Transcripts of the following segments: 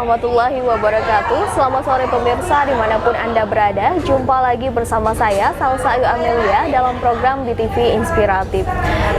warahmatullahi wabarakatuh. Selamat sore pemirsa dimanapun Anda berada. Jumpa lagi bersama saya, Salsa Ayu Amelia, dalam program BTV Inspiratif.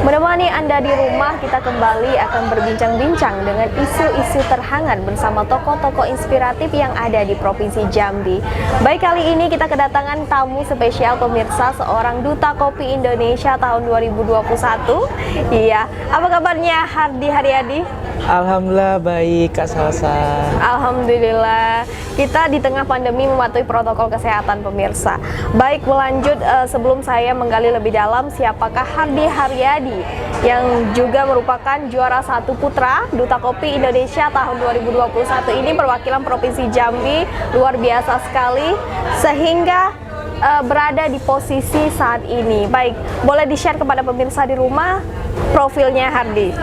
Menemani Anda di rumah, kita kembali akan berbincang-bincang dengan isu-isu terhangat bersama tokoh-tokoh inspiratif yang ada di Provinsi Jambi. Baik, kali ini kita kedatangan tamu spesial pemirsa, seorang Duta Kopi Indonesia tahun 2021. Iya, apa kabarnya Hardi Haryadi? Alhamdulillah baik Kak Salsa. Alhamdulillah, kita di tengah pandemi mematuhi protokol kesehatan pemirsa. Baik, melanjut sebelum saya menggali lebih dalam siapakah Hardi Haryadi yang juga merupakan juara 1 putra Duta Kopi Indonesia tahun 2021 ini, perwakilan Provinsi Jambi, luar biasa sekali sehingga berada di posisi saat ini. Baik, boleh di-share kepada pemirsa di rumah profilnya Hardi.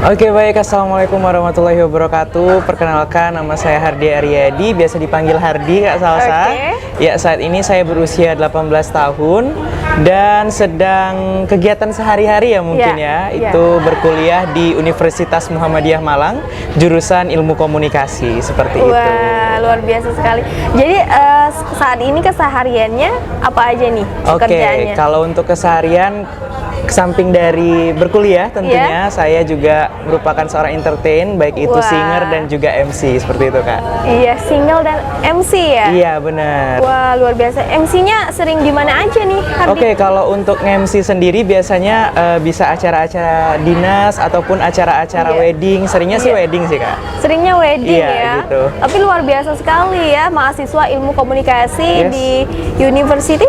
Oke baik, assalamualaikum warahmatullahi wabarakatuh. Perkenalkan, nama saya Hardi Haryadi, biasa dipanggil Hardi Kak Salsa. Ya, saat ini saya berusia 18 tahun dan sedang kegiatan sehari-hari ya mungkin itu berkuliah di Universitas Muhammadiyah Malang, jurusan Ilmu Komunikasi seperti itu. Wah, luar biasa sekali. Jadi saat ini kesehariannya apa aja nih pekerjaannya? Oke, kalau untuk keseharian, samping dari berkuliah tentunya saya juga merupakan seorang entertain, baik itu singer dan juga MC seperti itu Kak. Iya, single dan MC ya? Iya benar. Wah, luar biasa. MC-nya sering di mana aja nih Hardi? Oke, kalau untuk MC sendiri biasanya bisa acara-acara dinas ataupun acara-acara wedding. Seringnya sih wedding sih Kak. Seringnya wedding ya? Gitu. Tapi luar biasa sekali ya, mahasiswa Ilmu Komunikasi di University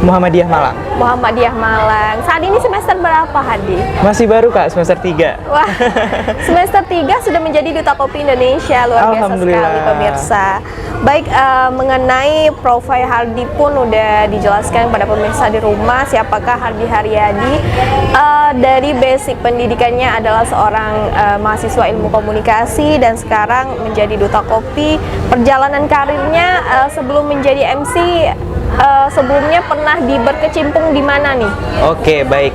Muhammadiyah Malang. Muhammadiyah Malang. Saat ini semester berapa Hardi? Masih baru Kak, semester 3. Wah, semester 3 sudah menjadi Duta Kopi Indonesia, luar biasa sekali pemirsa. Baik, mengenai profil Hardi pun udah dijelaskan kepada pemirsa di rumah siapakah Hardi Haryadi. Dari basic pendidikannya adalah seorang mahasiswa Ilmu Komunikasi dan sekarang menjadi Duta Kopi. Perjalanan karirnya sebelum menjadi MC, sebelumnya pernah berkecimpung di mana nih? Oke, baik.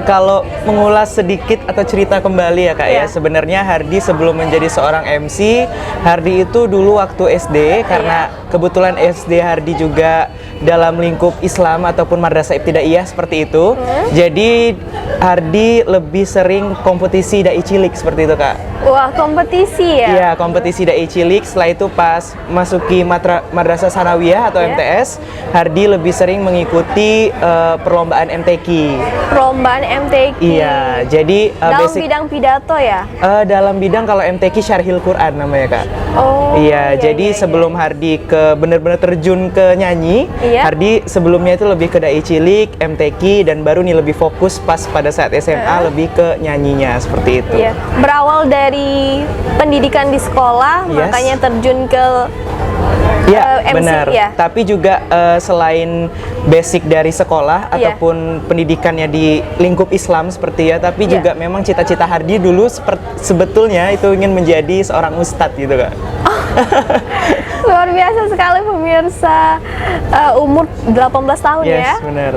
Kalau mengulas sedikit atau cerita kembali ya Kak ya, sebenarnya Hardi sebelum menjadi seorang MC, Hardi itu dulu waktu SD, karena kebetulan SD Hardi juga dalam lingkup Islam ataupun Madrasah Ibtidaiyah seperti itu. Jadi Hardi lebih sering kompetisi dai cilik seperti itu Kak. Wah, kompetisi ya? Iya, kompetisi dai cilik. Setelah itu pas masuki Madrasah Sanawiyah atau MTS, Hardi lebih sering mengikuti perlombaan MTQ. Perlombaan MTQ? Iya, jadi dalam bidang pidato ya? Dalam bidang, kalau MTQ Syarhil Quran namanya Kak. Oh, iya, jadi sebelum Hardi benar-benar terjun ke nyanyi, Hardi sebelumnya itu lebih ke dai cilik, MTQ, dan baru nih lebih fokus pas pada saat SMA lebih ke nyanyinya seperti itu. Iya. Berawal dari pendidikan di sekolah, makanya terjun ke MC, benar. Tapi juga selain basic dari sekolah ataupun pendidikannya di lingkup Islam seperti tapi juga memang cita-cita Hardi dulu sebetulnya itu ingin menjadi seorang ustadz gitu Kak. Luar biasa sekali pemirsa, umur 18 tahun ya? Benar.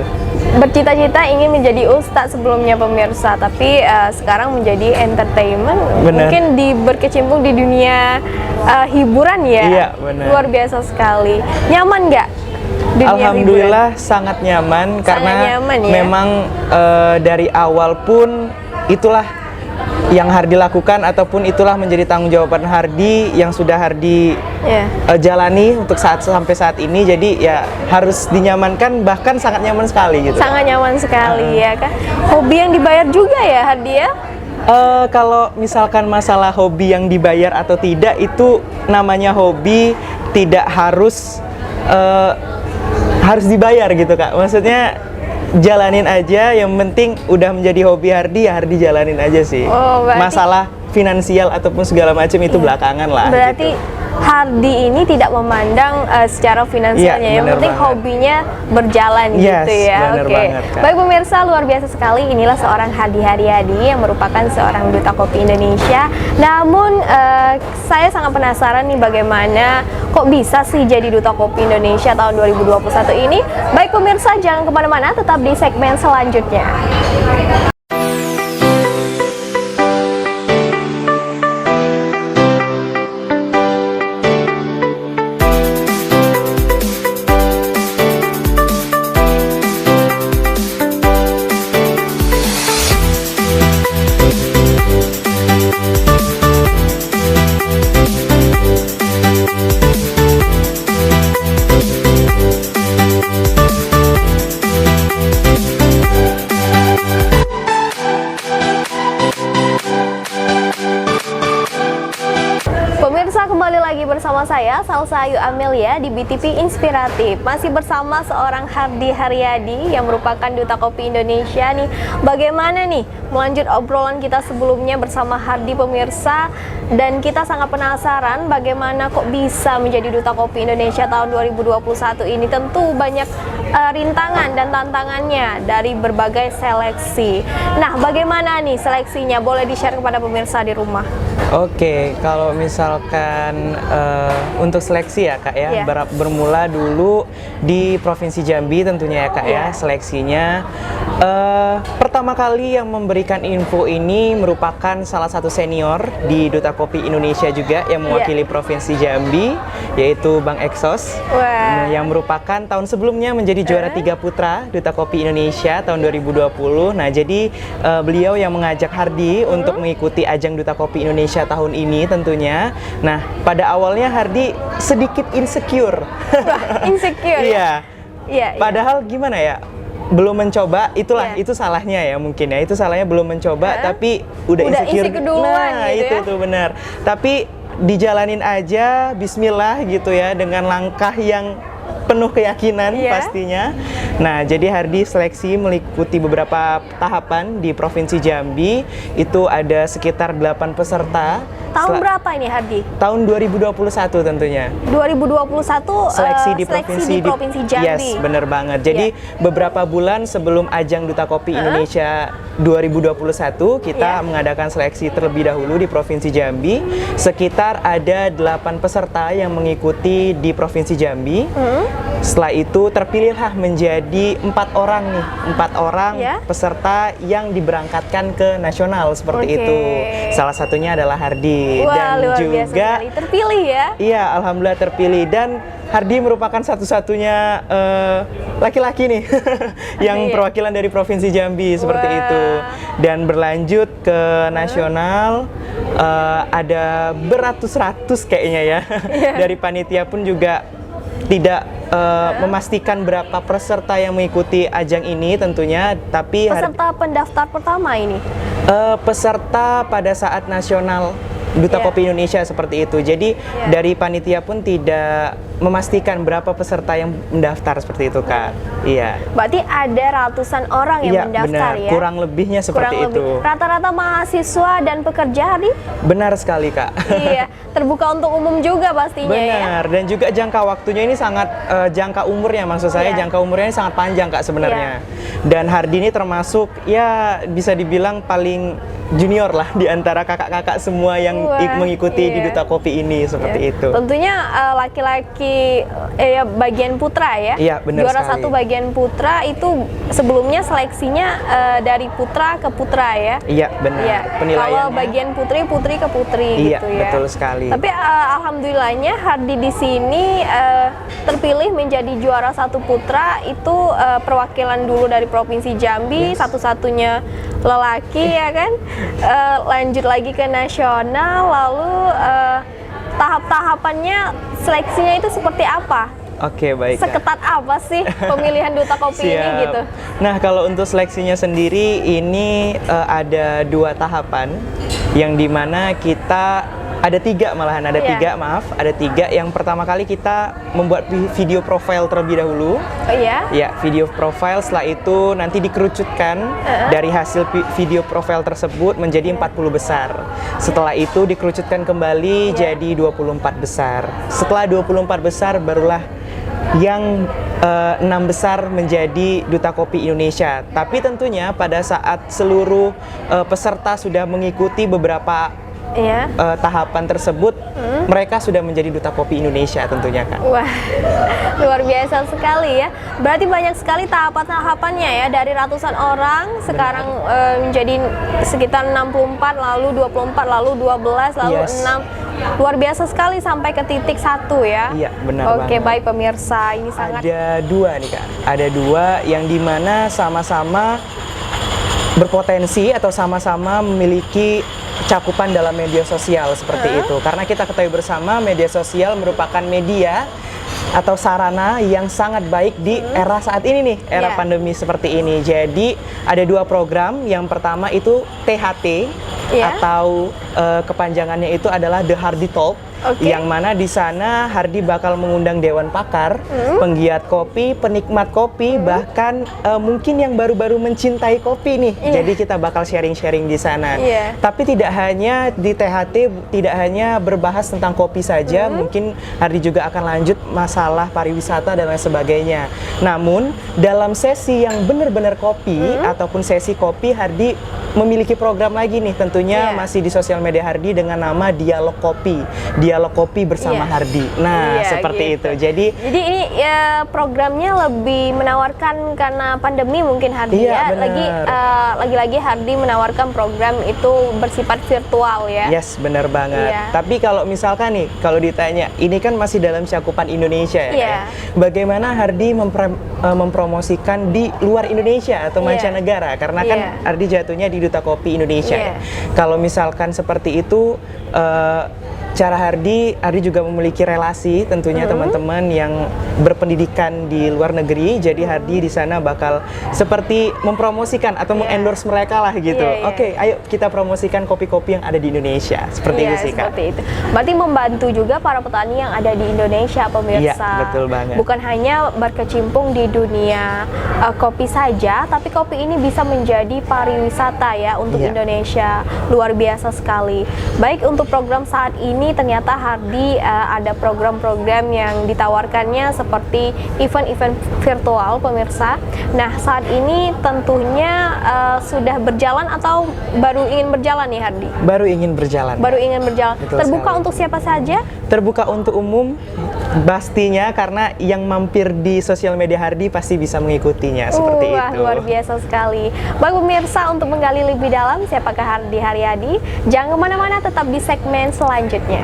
Bercita-cita ingin menjadi ustadz sebelumnya pemirsa, tapi sekarang menjadi entertainment. Mungkin berkecimpung di dunia hiburan ya? Iya, benar. Luar biasa sekali. Nyaman nggak? Alhamdulillah sangat nyaman, karena memang dari awal pun itulah yang Hardi lakukan ataupun itulah menjadi tanggung jawaban Hardi yang sudah Hardi jalani untuk sampai saat ini. Jadi ya harus dinyamankan, bahkan sangat nyaman sekali gitu. Sangat nyaman sekali ya kan. Hobi yang dibayar juga ya Hardi ya? Kalau misalkan masalah hobi yang dibayar atau tidak, itu namanya hobi, tidak harus dibayar gitu Kak. Maksudnya jalanin aja, yang penting udah menjadi hobi Hardi ya Hardi jalanin aja sih. Masalah finansial ataupun segala macam itu belakangan lah. Berarti gitu. Hardi ini tidak memandang secara finansialnya, Iya, yang bener penting banget. hobinya berjalan Yes, gitu ya. bener Oke. banget, Kak. Baik pemirsa, luar biasa sekali. Inilah seorang Hardi Haryadi yang merupakan seorang duta kopi Indonesia. Namun saya sangat penasaran nih bagaimana kok bisa sih jadi duta kopi Indonesia tahun 2021 ini. Baik pemirsa, jangan kemana-mana, tetap di segmen selanjutnya. Pemirsa, kembali lagi bersama saya Salsa Ayu Amelia di BTV Inspiratif. Masih bersama seorang Hardi Haryadi yang merupakan duta kopi Indonesia nih. Bagaimana nih melanjut obrolan kita sebelumnya bersama Hardi pemirsa, dan kita sangat penasaran bagaimana kok bisa menjadi duta kopi Indonesia tahun 2021 ini. Tentu banyak rintangan dan tantangannya dari berbagai seleksi. Nah, bagaimana nih seleksinya? Boleh di-share kepada pemirsa di rumah. Oke, kalau misalkan untuk seleksi ya Kak ya, Iya. bermula dulu di Provinsi Jambi tentunya ya Kak ya, Iya. seleksinya. Pertama kali yang memberikan info ini merupakan salah satu senior di Duta Kopi Indonesia juga yang mewakili Provinsi Jambi, yaitu Bang Exos. Wah. Yang merupakan tahun sebelumnya menjadi juara 3 putra Duta Kopi Indonesia tahun 2020. Nah, jadi beliau yang mengajak Hardi untuk mengikuti ajang Duta Kopi Indonesia tahun ini tentunya. Nah, pada awalnya Hardi sedikit insecure. Wah, insecure. Iya. Iya. Padahal gimana ya? Belum mencoba, itulah Iya. itu salahnya ya mungkin ya. Itu salahnya belum mencoba tapi udah insecure. duluan Nah, gitu itu ya. tuh benar. Tapi dijalanin aja, bismillah gitu ya, dengan langkah yang penuh keyakinan Iya. pastinya. Nah, jadi Hardi seleksi meliputi beberapa tahapan di Provinsi Jambi. Itu ada sekitar 8 peserta. Tahun berapa ini Hardi? Tahun 2021 tentunya. 2021 Seleksi di Provinsi Jambi. Yes, bener banget. Jadi beberapa bulan sebelum ajang Duta Kopi Indonesia 2021 kita mengadakan seleksi terlebih dahulu di Provinsi Jambi. Sekitar ada 8 peserta yang mengikuti di Provinsi Jambi. Setelah itu terpilihlah menjadi 4 orang nih, 4 orang Ya. peserta yang diberangkatkan ke nasional seperti Oke. itu. Salah satunya adalah Hardi. Wah, Dan luar biasa juga sekali. Terpilih ya. iya, alhamdulillah terpilih, dan Hardi merupakan satu-satunya laki-laki nih yang Iya. perwakilan dari Provinsi Jambi seperti Wah. itu. Dan berlanjut ke nasional, ada beratus-ratus kayaknya ya. Iya. Dari panitia pun juga tidak memastikan berapa peserta yang mengikuti ajang ini tentunya, tapi Peserta pendaftar pertama ini. peserta pada saat nasional Duta Iya. Kopi Indonesia seperti itu. Jadi dari panitia pun tidak memastikan berapa peserta yang mendaftar seperti itu, Kak. Iya. Berarti ada ratusan orang yang Iya, mendaftar benar. ya. Kurang lebihnya seperti Kurang itu. lebih. Rata-rata mahasiswa dan pekerja Hardi. Benar sekali, Kak. Iya, terbuka untuk umum juga pastinya ya. Benar, dan juga jangka waktunya ini sangat jangka umurnya, maksud saya Iya. jangka umurnya ini sangat panjang Kak sebenarnya. Dan Hardi ini termasuk ya bisa dibilang paling junior lah di antara kakak-kakak semua yang Wah, mengikuti di iya. Duta Kopi ini seperti Ya. itu. Tentunya laki-laki ya bagian putra ya. Iya, benar Juara sekali. 1 bagian putra itu sebelumnya seleksinya dari putra ke putra ya. Iya, benar. Iya. Penilaiannya. Kalau bagian putri, putri ke putri Iya, gitu ya. betul sekali. Tapi alhamdulillahnya Hardi di sini terpilih menjadi juara 1 putra, itu perwakilan dulu dari Provinsi Jambi, satu-satunya lelaki ya kan. Lanjut lagi ke nasional, lalu tahap-tahapannya seleksinya itu seperti apa? Oke, baik Kak. Seketat apa sih pemilihan duta kopi ini Siap. gitu? Nah, kalau untuk seleksinya sendiri ini ada 2 tahapan, yang dimana kita ada 3 malahan, ada Iya. 3, maaf, ada 3. Yang pertama kali kita membuat video profile terlebih dahulu. Oh iya? Ya, video profile, setelah itu nanti dikerucutkan dari hasil video profile tersebut menjadi 40 besar. Setelah itu dikerucutkan kembali jadi 24 besar. Setelah 24 besar barulah yang 6 besar menjadi Duta Kopi Indonesia. Tapi tentunya pada saat seluruh peserta sudah mengikuti beberapa Iya. tahapan tersebut, mereka sudah menjadi Duta Kopi Indonesia tentunya Kak. Wah, luar biasa sekali ya. Berarti banyak sekali tahapan-tahapannya ya, dari ratusan orang sekarang menjadi sekitar 64, lalu 24, lalu 12, lalu Yes. 6. Luar biasa sekali sampai ke titik 1 ya. Iya, benar Oke, banget. baik pemirsa, ini sangat Ada 2 nih Kak. Ada 2 yang dimana sama-sama berpotensi atau sama-sama memiliki cakupan dalam media sosial seperti itu. Karena kita ketahui bersama media sosial merupakan media atau sarana yang sangat baik di era saat ini nih, era Iya. pandemi seperti ini. Jadi ada 2 program. Yang pertama itu THT, Iya. atau kepanjangannya itu adalah The Hardy Talk. Oke. Yang mana di sana Hardy bakal mengundang dewan pakar, penggiat kopi, penikmat kopi, bahkan mungkin yang baru-baru mencintai kopi nih. Iya. Jadi kita bakal sharing-sharing di sana. Iya. Tapi tidak hanya di THT, tidak hanya berbahas tentang kopi saja, mungkin Hardy juga akan lanjut masalah pariwisata dan lain sebagainya. Namun dalam sesi yang benar-benar kopi ataupun sesi kopi, Hardy memiliki program lagi nih, tentunya Iya. masih di sosial media Hardy dengan nama Dialog Kopi. Dialog Kopi bersama Iya. Hardy. Nah, Iya, seperti gitu. itu. Jadi ini ya programnya lebih menawarkan karena pandemi mungkin Hardy Iya, ya. benar. Lagi-lagi Hardy menawarkan program itu bersifat virtual ya. yes, benar banget. Iya. Tapi kalau misalkan nih, kalau ditanya, ini kan masih dalam cakupan Indonesia ya. Iya. Bagaimana Hardy mempromosikan di luar Indonesia atau Iya. mancanegara? Karena kan Iya. Hardy jatuhnya di Duta Kopi Indonesia. Iya. Ya. Kalau misalkan seperti itu, cara Hardy juga memiliki relasi tentunya teman-teman yang berpendidikan di luar negeri. Jadi Hardy di sana bakal seperti mempromosikan atau Iya. mengendorse mereka lah gitu. Iya, iya. Oke, ayo kita promosikan kopi-kopi yang ada di Indonesia. Seperti Iya, itu sih Kak. seperti itu. Berarti membantu juga para petani yang ada di Indonesia, pemirsa. Iya, betul banget. Bukan hanya berkecimpung di dunia kopi saja, tapi kopi ini bisa menjadi pariwisata ya untuk Iya. Indonesia. Luar biasa sekali. Baik, untuk program saat ini ternyata Hardy ada program-program yang ditawarkannya seperti event-event virtual, pemirsa. Nah, saat ini tentunya sudah berjalan atau baru ingin berjalan nih Hardy? Baru ingin berjalan. Baru ingin berjalan. Betul Terbuka sekali. untuk siapa saja? Terbuka untuk umum pastinya, karena yang mampir di sosial media Hardy pasti bisa mengikutinya seperti Wah, itu. luar biasa sekali. Baik pemirsa, untuk menggali lebih dalam siapakah Hardy Haryadi, jangan kemana-mana, tetap di segmen selanjutnya.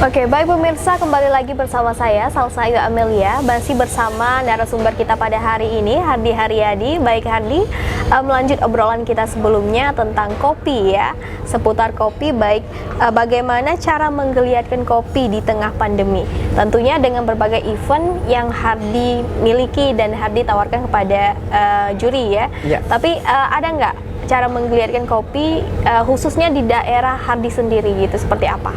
Oke, baik pemirsa, kembali lagi bersama saya Salsa Ayu Amelia, masih bersama narasumber kita pada hari ini, Hardy Haryadi. Baik Hardy, melanjut obrolan kita sebelumnya tentang kopi ya, seputar kopi, baik bagaimana cara menggeliatkan kopi di tengah pandemi. Tentunya dengan berbagai event yang Hardy miliki dan Hardy tawarkan kepada juri ya. Ya. Tapi ada nggak cara menggeliatkan kopi khususnya di daerah Hardy sendiri gitu, seperti apa?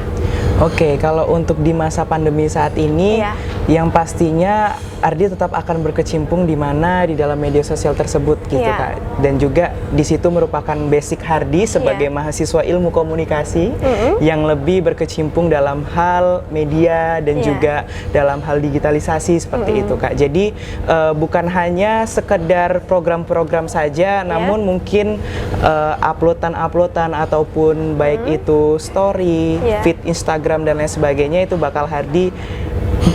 Oke, kalau untuk di masa pandemi saat ini, Iya. yang pastinya Ardi tetap akan berkecimpung di mana di dalam media sosial tersebut gitu Iya. Kak. Dan juga di situ merupakan basic Hardi sebagai Iya. mahasiswa ilmu komunikasi yang lebih berkecimpung dalam hal media dan Iya. juga dalam hal digitalisasi seperti itu Kak. Jadi bukan hanya sekedar program-program saja, namun mungkin uploadan ataupun baik itu story, Iya. feed Instagram dan lain sebagainya itu bakal Hardi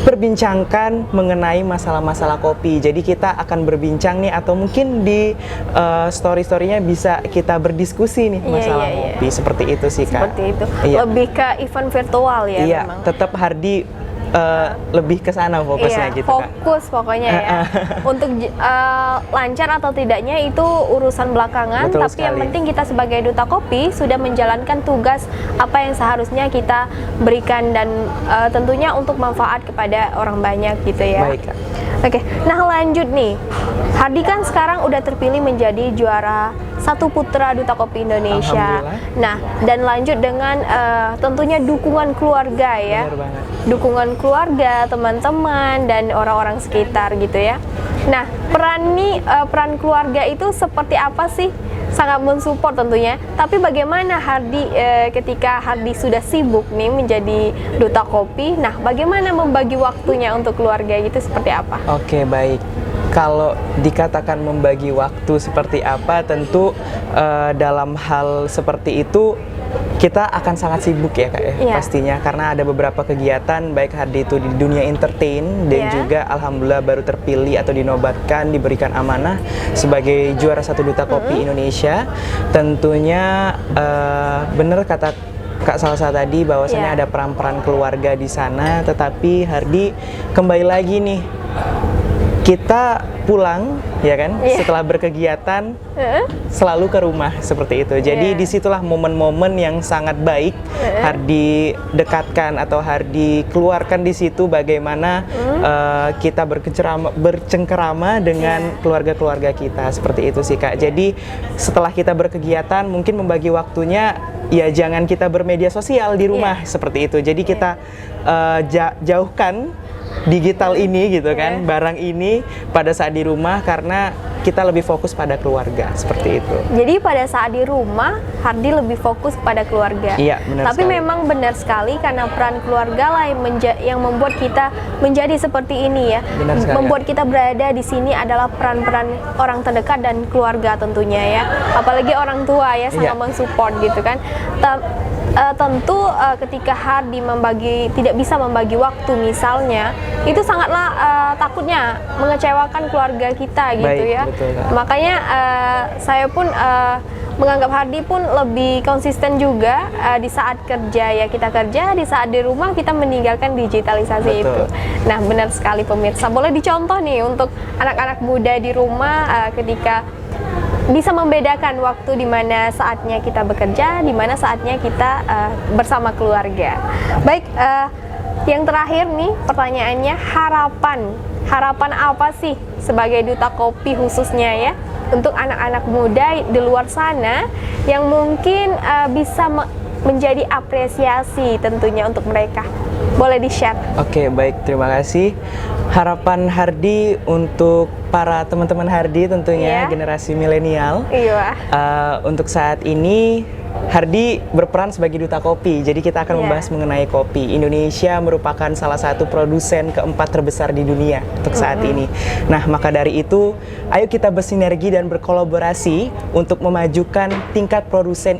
perbincangkan mengenai masalah-masalah kopi. Jadi kita akan berbincang nih atau mungkin di story-storynya bisa kita berdiskusi nih Iya, masalah iya, iya. kopi. Seperti itu sih Kak. Seperti itu. Iya. Lebih ke event virtual ya Iya, memang. tetap Hardi lebih ke sana fokusnya Iya, gitu Kak. fokus pokoknya ya. Untuk lancar atau tidaknya itu urusan belakangan, Betul tapi yang sekali. penting kita sebagai duta kopi sudah menjalankan tugas apa yang seharusnya kita berikan dan tentunya untuk manfaat kepada orang banyak gitu ya. Baik Kak. Oke, nah lanjut nih. Hardi kan sekarang udah terpilih menjadi juara satu putra Duta Kopi Indonesia. Alhamdulillah. Nah, dan lanjut dengan tentunya dukungan keluarga ya. Benar banget. Dukungan keluarga, teman-teman dan orang-orang sekitar gitu ya. Nah, peran keluarga itu seperti apa sih? Sangat mensupport tentunya. Tapi bagaimana Hardi ketika Hardi sudah sibuk nih menjadi duta kopi? Nah, bagaimana membagi waktunya untuk keluarga itu seperti apa? Oke, baik. Kalau dikatakan membagi waktu seperti apa, tentu dalam hal seperti itu kita akan sangat sibuk ya Kak ya, Iya. pastinya karena ada beberapa kegiatan baik Hardi itu di dunia entertain dan Iya. juga alhamdulillah baru terpilih atau dinobatkan diberikan amanah sebagai juara satu duta kopi Indonesia. Tentunya benar kata Kak Salsa tadi bahwasannya Iya. ada peran-peran keluarga di sana, tetapi Hardi kembali lagi nih kita pulang ya kan Iya. setelah berkegiatan Heeh. selalu ke rumah seperti itu. Jadi Iya. disitulah momen-momen yang sangat baik Hardi dekatkan atau Hardi keluarkan di situ bagaimana kita bercengkerama dengan keluarga-keluarga kita seperti itu sih Kak. Jadi setelah kita berkegiatan mungkin membagi waktunya ya jangan kita bermedia sosial di rumah seperti itu. Jadi kita jauhkan digital ini gitu kan, barang ini pada saat di rumah karena kita lebih fokus pada keluarga seperti itu. Jadi pada saat di rumah, Hardi lebih fokus pada keluarga. Iya, benar Tapi sekali. memang benar sekali karena peran keluarga lah yang membuat kita menjadi seperti ini ya. Benar sekali, Membuat kita berada di sini adalah peran-peran orang terdekat dan keluarga tentunya ya. Apalagi orang tua ya sangat Iya. mensupport gitu kan. Tentu ketika Hardi tidak bisa membagi waktu misalnya, itu sangatlah takutnya mengecewakan keluarga kita gitu Baik, ya. betul, Kak. Makanya saya pun menganggap Hardi pun lebih konsisten juga di saat kerja ya kita kerja, di saat di rumah kita meninggalkan digitalisasi Betul. itu. Nah benar sekali pemirsa, boleh dicontoh nih untuk anak-anak muda di rumah ketika bisa membedakan waktu di mana saatnya kita bekerja, di mana saatnya kita bersama keluarga. Baik, yang terakhir nih pertanyaannya harapan apa sih sebagai duta kopi khususnya ya untuk anak-anak muda di luar sana yang mungkin bisa menjadi apresiasi tentunya untuk mereka. Boleh di-share. Oke, baik, terima kasih. Harapan Hardi untuk para teman-teman Hardi tentunya Iya. generasi milenial. Iya. Untuk saat ini Hardi berperan sebagai duta kopi. Jadi kita akan Iya. membahas mengenai kopi. Indonesia merupakan salah satu produsen keempat terbesar di dunia untuk saat ini. Nah, maka dari itu, ayo kita bersinergi dan berkolaborasi untuk memajukan tingkat produsen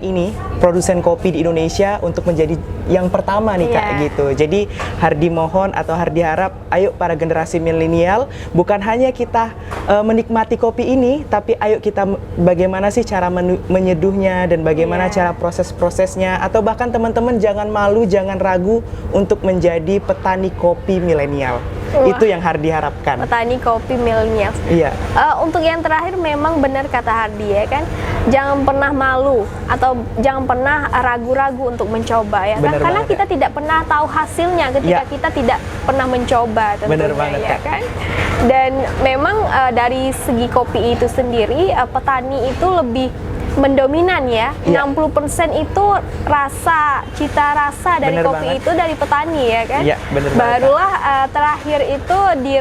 kopi di Indonesia untuk menjadi yang pertama nih Kak Iya. gitu. Jadi Hardi mohon atau Hardi harap, ayo para generasi milenial, bukan hanya kita menikmati kopi ini, tapi ayo kita bagaimana sih cara menyeduhnya dan bagaimana Iya. cara proses-prosesnya, atau bahkan teman-teman jangan malu, jangan ragu untuk menjadi petani kopi milenial. Wah. Itu yang Hardi harapkan. Petani kopi milenial. Iya. Untuk yang terakhir memang benar kata Hardi ya kan, jangan pernah malu atau jangan pernah ragu-ragu untuk mencoba ya kan, Benar karena banget, kita tidak pernah tahu hasilnya ketika Ya. kita tidak pernah mencoba tentunya. Benar banget, ya Kak. kan. Dan memang dari segi kopi itu sendiri petani itu lebih mendominan ya. Iya. 60% itu cita rasa dari Bener kopi banget. itu dari petani ya kan. Iya, bener banget, Kak. Barulah terakhir itu di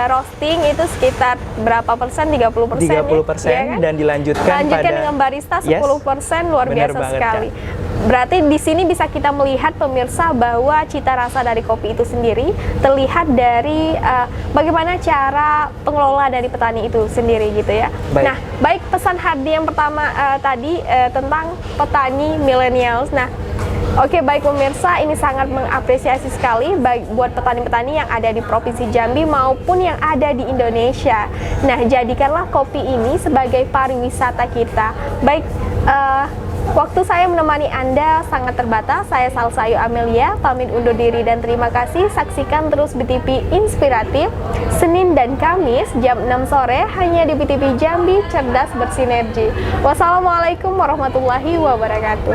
roasting itu sekitar berapa persen? 30% 30% ya kan? dan dilanjutkan pada dengan barista 10%. Luar Bener biasa banget, sekali. Kak. Berarti di sini bisa kita melihat pemirsa bahwa cita rasa dari kopi itu sendiri terlihat dari bagaimana cara pengelola dari petani itu sendiri gitu ya. Baik. Nah, baik pesan Hardi yang pertama tadi tentang petani millennials. Nah, oke, baik pemirsa, ini sangat mengapresiasi sekali baik buat petani-petani yang ada di Provinsi Jambi maupun yang ada di Indonesia. Nah, jadikanlah kopi ini sebagai pariwisata kita. Baik, waktu saya menemani Anda sangat terbatas. Saya Salsa Ayu Amelia, pamit undur diri dan terima kasih. Saksikan terus BTV Inspiratif, Senin dan Kamis jam 6 sore hanya di BTV Jambi, cerdas bersinergi. Wassalamualaikum warahmatullahi wabarakatuh.